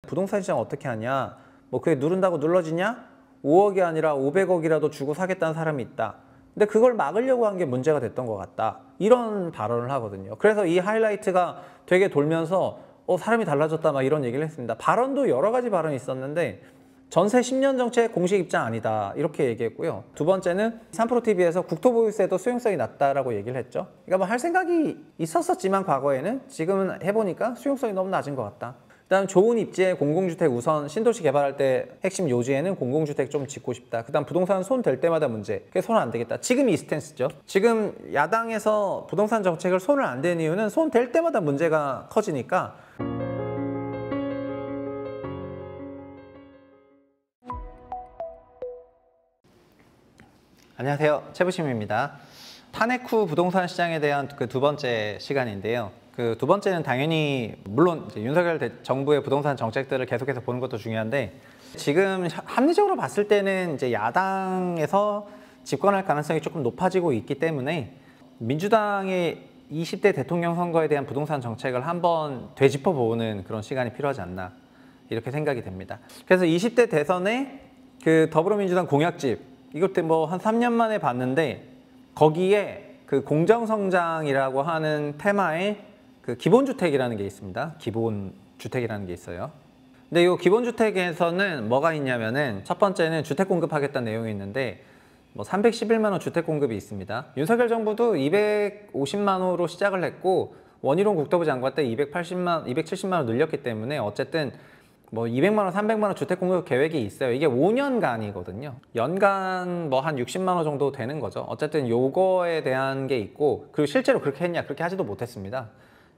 부동산 시장 어떻게 하냐, 뭐 그게 누른다고 눌러지냐, 5억이 아니라 500억이라도 주고 사겠다는 사람이 있다. 근데 그걸 막으려고 한 게 문제가 됐던 것 같다. 이런 발언을 하거든요. 그래서 이 하이라이트가 되게 돌면서 사람이 달라졌다 막 이런 얘기를 했습니다. 발언도 여러 가지 발언이 있었는데 전세 10년 정책 공식 입장 아니다 이렇게 얘기했고요. 두 번째는 3프로TV에서 국토보유세도 수용성이 낮다라고 얘기를 했죠. 그러니까 뭐 할 생각이 있었지만 과거에는, 지금은 해보니까 수용성이 너무 낮은 것 같다. 그다음 좋은 입지의 공공주택 우선, 신도시 개발할 때 핵심 요지에는 공공주택 좀 짓고 싶다. 그다음 부동산 손 댈 때마다 문제, 그게 손 안 대겠다. 지금 이 스탠스죠. 지금 야당에서 부동산 정책을 손을 안 대는 이유는 손 댈 때마다 문제가 커지니까. 안녕하세요, 최부심입니다. 탄핵 후 부동산 시장에 대한 그 두 번째 시간인데요. 그 두 번째는 당연히 물론 윤석열 정부의 부동산 정책들을 계속해서 보는 것도 중요한데, 지금 합리적으로 봤을 때는 이제 야당에서 집권할 가능성이 조금 높아지고 있기 때문에 민주당의 20대 대통령 선거에 대한 부동산 정책을 한번 되짚어 보는 그런 시간이 필요하지 않나 이렇게 생각이 됩니다. 그래서 20대 대선에 그 더불어민주당 공약집, 이것도 뭐 한 3년 만에 봤는데, 거기에 그 공정성장이라고 하는 테마에 그 기본주택이라는 게 있습니다. 기본주택이라는 게 있어요. 근데 이 기본주택에서는 뭐가 있냐면은, 첫 번째는 주택 공급하겠다는 내용이 있는데, 뭐 311만 호 주택 공급이 있습니다. 윤석열 정부도 250만 호로 시작을 했고, 원희룡 국토부 장관 때 270만 호 늘렸기 때문에 어쨌든 뭐 200만 원, 300만 원 주택 공급 계획이 있어요. 이게 5년간이거든요. 연간 뭐 한 60만 원 정도 되는 거죠. 어쨌든 요거에 대한 게 있고, 그리고 실제로 그렇게 했냐? 그렇게 하지도 못했습니다.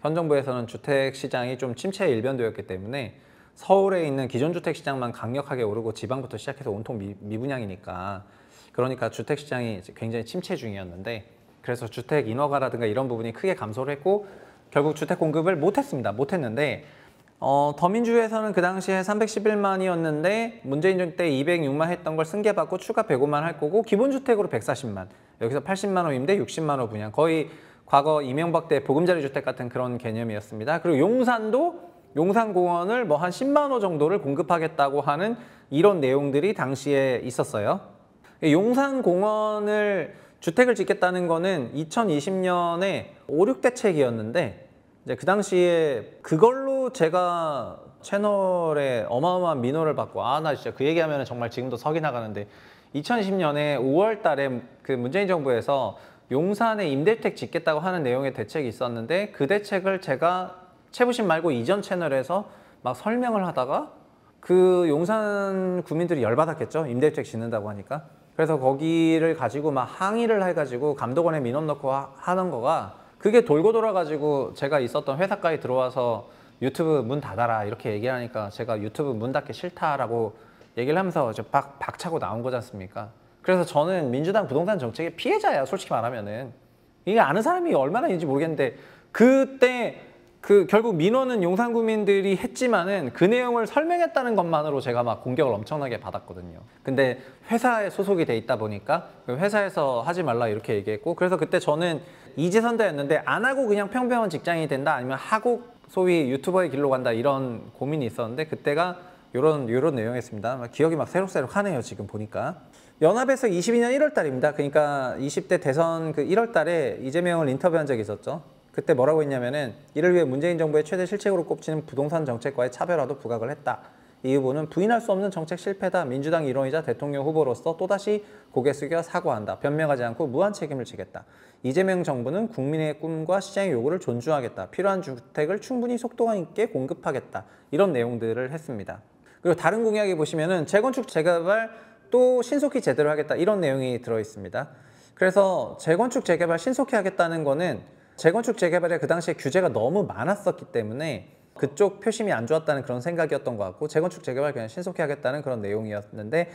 현 정부에서는 주택 시장이 좀 침체에 일변도였기 때문에 서울에 있는 기존 주택 시장만 강력하게 오르고 지방부터 시작해서 온통 미분양이니까, 그러니까 주택 시장이 굉장히 침체 중이었는데, 그래서 주택 인허가라든가 이런 부분이 크게 감소를 했고 결국 주택 공급을 못했는데, 더민주에서는 그 당시에 311만이었는데 문재인 정부 때 206만 했던 걸 승계받고 추가 105만 할 거고, 기본주택으로 140만, 여기서 80만 호 임대, 60만 호 분양, 거의 과거 이명박 때 보금자리 주택 같은 그런 개념이었습니다. 그리고 용산공원을 뭐 한 10만 호 정도를 공급하겠다고 하는 이런 내용들이 당시에 있었어요. 용산공원을 주택을 짓겠다는 거는 2020년에 5, 6대책이었는데, 이제 그 당시에 그걸로 제가 채널에 어마어마한 민원을 받고, 나 진짜 그 얘기하면 정말 지금도 석이 나가는데, 2020년에 5월 달에 그 문재인 정부에서 용산에 임대주택 짓겠다고 하는 내용의 대책이 있었는데, 그 대책을 제가 최부심 말고 이전 채널에서 막 설명을 하다가 그 용산 구민들이 열받았겠죠. 임대주택 짓는다고 하니까. 그래서 거기를 가지고 막 항의를 해가지고 감독원에 민원 넣고 하는 거가, 그게 돌고 돌아가지고 제가 있었던 회사까지 들어와서 유튜브 문 닫아라 이렇게 얘기하니까 제가 유튜브 문 닫기 싫다라고 얘기를 하면서 박차고 나온 거지 않습니까? 그래서 저는 민주당 부동산 정책의 피해자야, 솔직히 말하면은. 이게 아는 사람이 얼마나 있는지 모르겠는데, 그때 결국 민원은 용산구민들이 했지만은 그 내용을 설명했다는 것만으로 제가 막 공격을 엄청나게 받았거든요. 근데 회사에 소속이 돼 있다 보니까 그 회사에서 하지 말라 이렇게 얘기했고, 그래서 그때 저는 이지선다였는데 안 하고 그냥 평범한 직장인이 된다, 아니면 하고 소위 유튜버의 길로 간다, 이런 고민이 있었는데, 그때가 요런 내용이었습니다. 기억이 막 새록새록하네요, 지금 보니까. 연합에서 22년 1월 달입니다. 그러니까 20대 대선 그 1월 달에 이재명을 인터뷰한 적이 있었죠. 그때 뭐라고 했냐면은, 이를 위해 문재인 정부의 최대 실책으로 꼽히는 부동산 정책과의 차별화도 부각을 했다. 이 후보는 부인할 수 없는 정책 실패다. 민주당 일원이자 대통령 후보로서 또다시 고개 숙여 사과한다. 변명하지 않고 무한 책임을 지겠다. 이재명 정부는 국민의 꿈과 시장의 요구를 존중하겠다. 필요한 주택을 충분히 속도감 있게 공급하겠다. 이런 내용들을 했습니다. 그리고 다른 공약에 보시면은 재건축 재개발 또 신속히 제대로 하겠다, 이런 내용이 들어있습니다. 그래서 재건축 재개발 신속히 하겠다는 거는, 재건축 재개발에 그 당시에 규제가 너무 많았었기 때문에 그쪽 표심이 안 좋았다는 그런 생각이었던 것 같고, 재건축 재개발 그냥 신속히 하겠다는 그런 내용이었는데,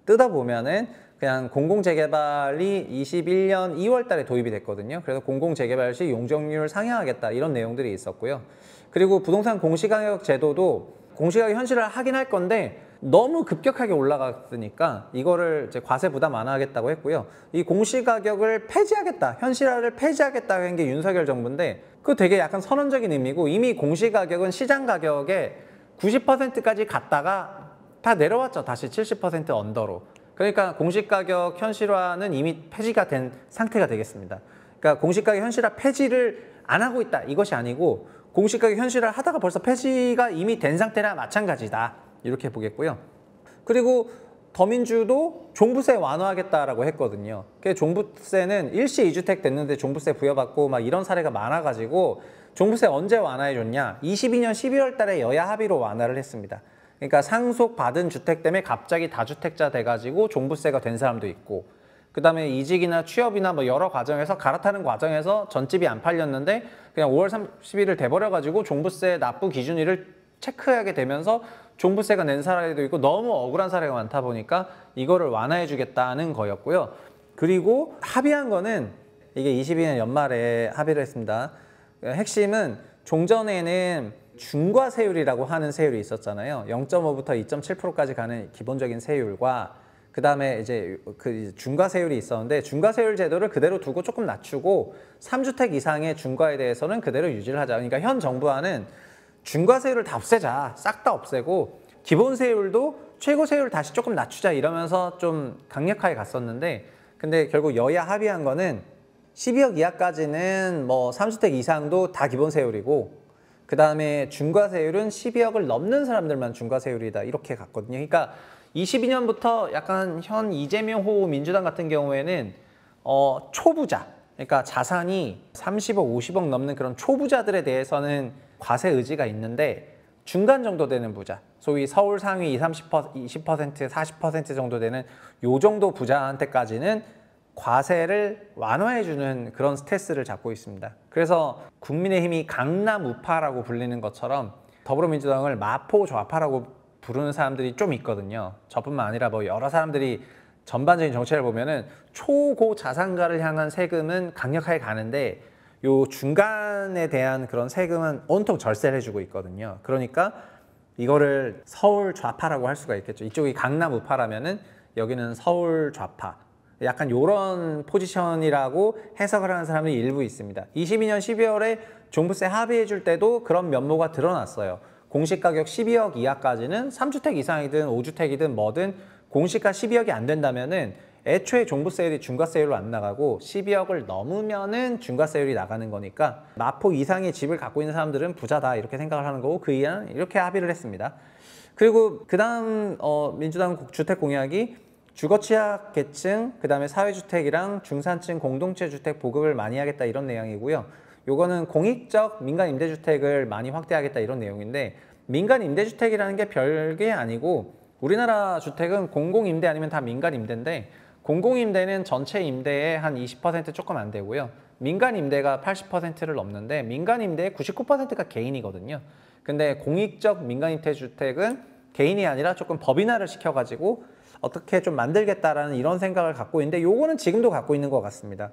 뜯어보면은 그냥 공공재개발이 21년 2월 달에 도입이 됐거든요. 그래서 공공재개발 시 용적률을 상향하겠다, 이런 내용들이 있었고요. 그리고 부동산 공시가격 제도도 공시가격 현실을 하긴 할 건데 너무 급격하게 올라갔으니까 이거를 이제 과세 부담 안 하겠다고 했고요. 이 공시가격을 폐지하겠다, 현실화를 폐지하겠다고 한 게 윤석열 정부인데, 그거 되게 약간 선언적인 의미고, 이미 공시가격은 시장 가격의 90%까지 갔다가 다 내려왔죠. 다시 70% 언더로. 그러니까 공시가격 현실화는 이미 폐지가 된 상태가 되겠습니다. 그러니까 공시가격 현실화 폐지를 안 하고 있다 이것이 아니고 공시가격 현실화를 하다가 벌써 폐지가 이미 된 상태라 마찬가지다 이렇게 보겠고요. 그리고 더민주도 종부세 완화하겠다라고 했거든요. 종부세는 일시 2주택 됐는데 종부세 부여받고 막 이런 사례가 많아가지고 종부세 언제 완화해줬냐? 22년 12월 달에 여야 합의로 완화를 했습니다. 그러니까 상속받은 주택 때문에 갑자기 다주택자 돼가지고 종부세가 된 사람도 있고 그 다음에 이직이나 취업이나 뭐 여러 과정에서 갈아타는 과정에서 전집이 안 팔렸는데 그냥 5월 30일을 돼버려가지고 종부세 납부 기준일을 체크하게 되면서 종부세가 낸 사례도 있고 너무 억울한 사례가 많다 보니까 이거를 완화해 주겠다는 거였고요. 그리고 합의한 거는 이게 22년 연말에 합의를 했습니다. 핵심은 종전에는 중과세율이라고 하는 세율이 있었잖아요. 0.5부터 2.7%까지 가는 기본적인 세율과 그 다음에 이제 그 중과세율이 있었는데 중과세율 제도를 그대로 두고 조금 낮추고 3주택 이상의 중과에 대해서는 그대로 유지를 하자. 그러니까 현 정부와는 중과세율을 다 없애자. 싹 다 없애고 기본세율도 최고세율을 다시 조금 낮추자 이러면서 좀 강력하게 갔었는데 근데 결국 여야 합의한 거는 12억 이하까지는 뭐 3주택 이상도 다 기본세율이고 그 다음에 중과세율은 12억을 넘는 사람들만 중과세율이다 이렇게 갔거든요. 그러니까 22년부터 약간 현 이재명 호 민주당 같은 경우에는 초부자 그러니까 자산이 30억, 50억 넘는 그런 초부자들에 대해서는 과세 의지가 있는데 중간 정도 되는 부자, 소위 서울 상위 20, 30%, 40% 정도 되는 요 정도 부자한테까지는 과세를 완화해주는 그런 스탠스를 잡고 있습니다. 그래서 국민의힘이 강남 우파라고 불리는 것처럼 더불어민주당을 마포 좌파라고 부르는 사람들이 좀 있거든요. 저뿐만 아니라 뭐 여러 사람들이 전반적인 정책을 보면은 초고 자산가를 향한 세금은 강력하게 가는데 요 중간에 대한 그런 세금은 온통 절세를 해주고 있거든요. 그러니까 이거를 서울 좌파라고 할 수가 있겠죠. 이쪽이 강남 우파라면은 여기는 서울 좌파. 약간 요런 포지션이라고 해석을 하는 사람이 일부 있습니다. 22년 12월에 종부세 합의해 줄 때도 그런 면모가 드러났어요. 공시가격 12억 이하까지는 3주택 이상이든 5주택이든 뭐든 공시가 12억이 안 된다면은 애초에 종부세율이 중과세율로 안 나가고 12억을 넘으면은 중과세율이 나가는 거니까 마포 이상의 집을 갖고 있는 사람들은 부자다 이렇게 생각을 하는 거고 그 이하는 이렇게 합의를 했습니다. 그리고 그 다음 민주당 주택 공약이 주거 취약 계층, 그 다음에 사회주택이랑 중산층 공동체 주택 보급을 많이 하겠다 이런 내용이고요. 요거는 공익적 민간 임대주택을 많이 확대하겠다 이런 내용인데 민간 임대주택이라는 게 별게 아니고 우리나라 주택은 공공임대 아니면 다 민간임대인데 공공임대는 전체 임대의 한 20% 조금 안 되고요. 민간임대가 80%를 넘는데 민간임대의 99%가 개인이거든요. 근데 공익적 민간임대주택은 개인이 아니라 조금 법인화를 시켜가지고 어떻게 좀 만들겠다라는 이런 생각을 갖고 있는데 요거는 지금도 갖고 있는 것 같습니다.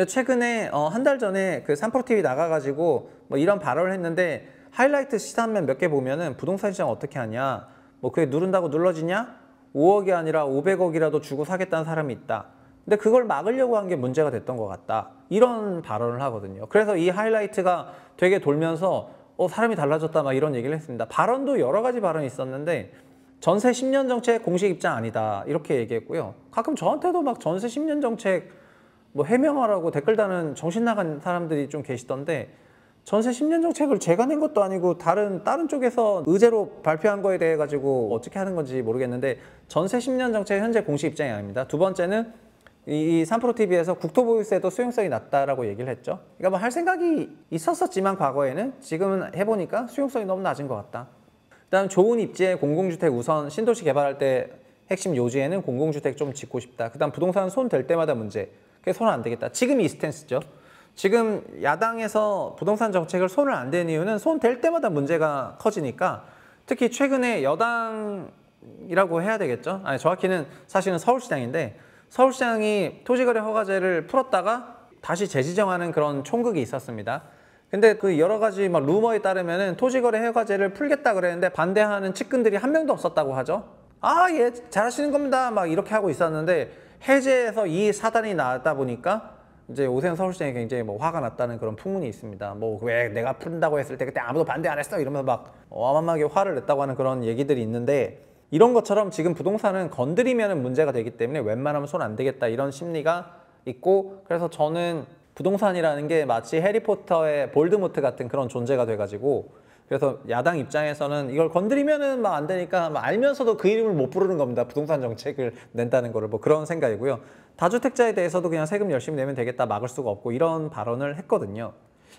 최근에 한 달 전에 그 3프로TV 나가가지고 뭐 이런 발언을 했는데 하이라이트 시사면 몇 개 보면은 부동산 시장 어떻게 하냐 뭐 그게 누른다고 눌러지냐 5억이 아니라 500억이라도 주고 사겠다는 사람이 있다. 근데 그걸 막으려고 한 게 문제가 됐던 것 같다. 이런 발언을 하거든요. 그래서 이 하이라이트가 되게 돌면서 사람이 달라졌다 막 이런 얘기를 했습니다. 발언도 여러 가지 발언이 있었는데 전세 10년 정책 공식 입장 아니다 이렇게 얘기했고요. 가끔 저한테도 막 전세 10년 정책 뭐 해명하라고 댓글 다는 정신 나간 사람들이 좀 계시던데 전세 10년 정책을 제가 낸 것도 아니고 다른 쪽에서 의제로 발표한 거에 대해 가지고 어떻게 하는 건지 모르겠는데 전세 10년 정책 현재 공식 입장이 아닙니다. 두 번째는 이 3프로TV에서 국토보유세도 수용성이 낮다라고 얘기를 했죠. 그러니까 뭐 할 생각이 있었지만 과거에는 지금은 해보니까 수용성이 너무 낮은 것 같다. 그다음 좋은 입지의 공공주택 우선 신도시 개발할 때 핵심 요지에는 공공주택 좀 짓고 싶다. 그다음 부동산 손 댈 때마다 문제. 그게 손 안 대겠다. 지금 이 스탠스죠. 지금 야당에서 부동산 정책을 손을 안 대는 이유는 손 댈 때마다 문제가 커지니까 특히 최근에 여당이라고 해야 되겠죠. 아니 정확히는 사실은 서울시장인데 서울시장이 토지거래 허가제를 풀었다가 다시 재지정하는 그런 총극이 있었습니다. 근데 그 여러 가지 막 루머에 따르면은 토지거래 허가제를 풀겠다 그랬는데 반대하는 측근들이 한 명도 없었다고 하죠. 아, 예, 잘하시는 겁니다. 막 이렇게 하고 있었는데 해제해서 이 사단이 나왔다 보니까 이제 오세훈 서울시장이 굉장히 뭐 화가 났다는 그런 풍문이 있습니다. 뭐 왜 내가 푼다고 했을 때 그때 아무도 반대 안 했어 이러면서 막 어마어마하게 화를 냈다고 하는 그런 얘기들이 있는데, 이런 것처럼 지금 부동산은 건드리면 문제가 되기 때문에 웬만하면 손 안 대겠다 이런 심리가 있고, 그래서 저는 부동산이라는 게 마치 해리포터의 볼드모트 같은 그런 존재가 돼가지고, 그래서 야당 입장에서는 이걸 건드리면은 막 안 되니까 막 알면서도 그 이름을 못 부르는 겁니다. 부동산 정책을 낸다는 거를. 뭐 그런 생각이고요. 다주택자에 대해서도 그냥 세금 열심히 내면 되겠다, 막을 수가 없고, 이런 발언을 했거든요.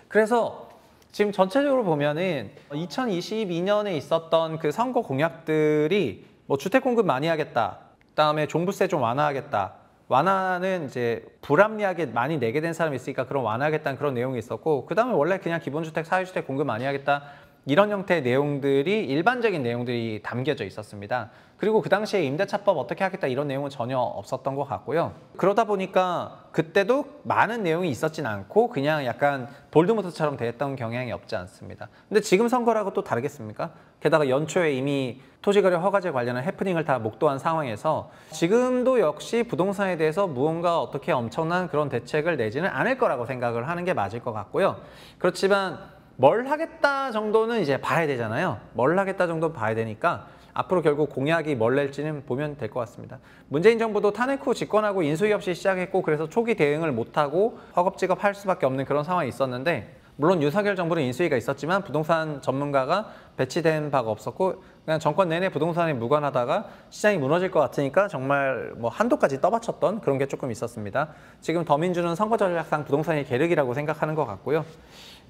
그래서 지금 전체적으로 보면은 2022년에 있었던 그 선거 공약들이 뭐 주택 공급 많이 하겠다, 그다음에 종부세 좀 완화하겠다, 완화는 이제 불합리하게 많이 내게 된 사람이 있으니까 그런 완화하겠다는 그런 내용이 있었고, 그 다음에 원래 그냥 기본주택, 사회주택 공급 많이 하겠다 이런 형태의 내용들이, 일반적인 내용들이 담겨져 있었습니다. 그리고 그 당시에 임대차법 어떻게 하겠다 이런 내용은 전혀 없었던 것 같고요. 그러다 보니까 그때도 많은 내용이 있었진 않고 그냥 약간 볼드모트처럼 됐던 경향이 없지 않습니다. 근데 지금 선거라고 또 다르겠습니까? 게다가 연초에 이미 토지거래 허가제 관련한 해프닝을 다 목도한 상황에서 지금도 역시 부동산에 대해서 무언가 어떻게 엄청난 그런 대책을 내지는 않을 거라고 생각을 하는 게 맞을 것 같고요. 그렇지만 뭘 하겠다 정도는 이제 봐야 되잖아요. 뭘 하겠다 정도 봐야 되니까 앞으로 결국 공약이 뭘 낼지는 보면 될 것 같습니다. 문재인 정부도 탄핵 후 집권하고 인수위 없이 시작했고, 그래서 초기 대응을 못하고 허겁지겁 할 수밖에 없는 그런 상황이 있었는데, 물론 윤석열 정부는 인수위가 있었지만 부동산 전문가가 배치된 바가 없었고, 그냥 정권 내내 부동산에 무관하다가 시장이 무너질 것 같으니까 정말 뭐 한도까지 떠받쳤던 그런 게 조금 있었습니다. 지금 더민주는 선거 전략상 부동산이 계륵이라고 생각하는 것 같고요.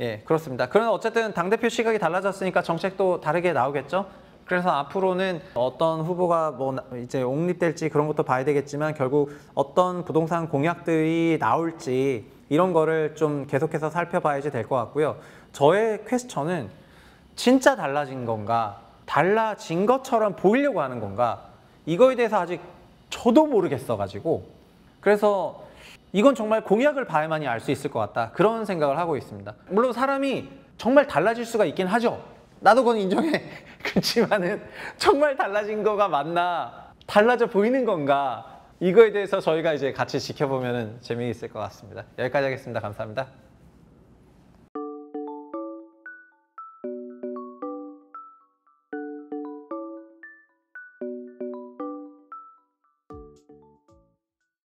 예, 그렇습니다. 그러나 어쨌든 당대표 시각이 달라졌으니까 정책도 다르게 나오겠죠. 그래서 앞으로는 어떤 후보가 뭐 이제 옹립될지 그런 것도 봐야 되겠지만, 결국 어떤 부동산 공약들이 나올지 이런 거를 좀 계속해서 살펴봐야지 될 것 같고요. 저의 퀘스천은 진짜 달라진 건가, 달라진 것처럼 보이려고 하는 건가, 이거에 대해서 아직 저도 모르겠어가지고, 그래서 이건 정말 공약을 봐야만이 알 수 있을 것 같다, 그런 생각을 하고 있습니다. 물론 사람이 정말 달라질 수가 있긴 하죠. 나도 그건 인정해. 그렇지만은 정말 달라진 거가 맞나, 달라져 보이는 건가, 이거에 대해서 저희가 이제 같이 지켜보면 재미있을 것 같습니다. 여기까지 하겠습니다. 감사합니다.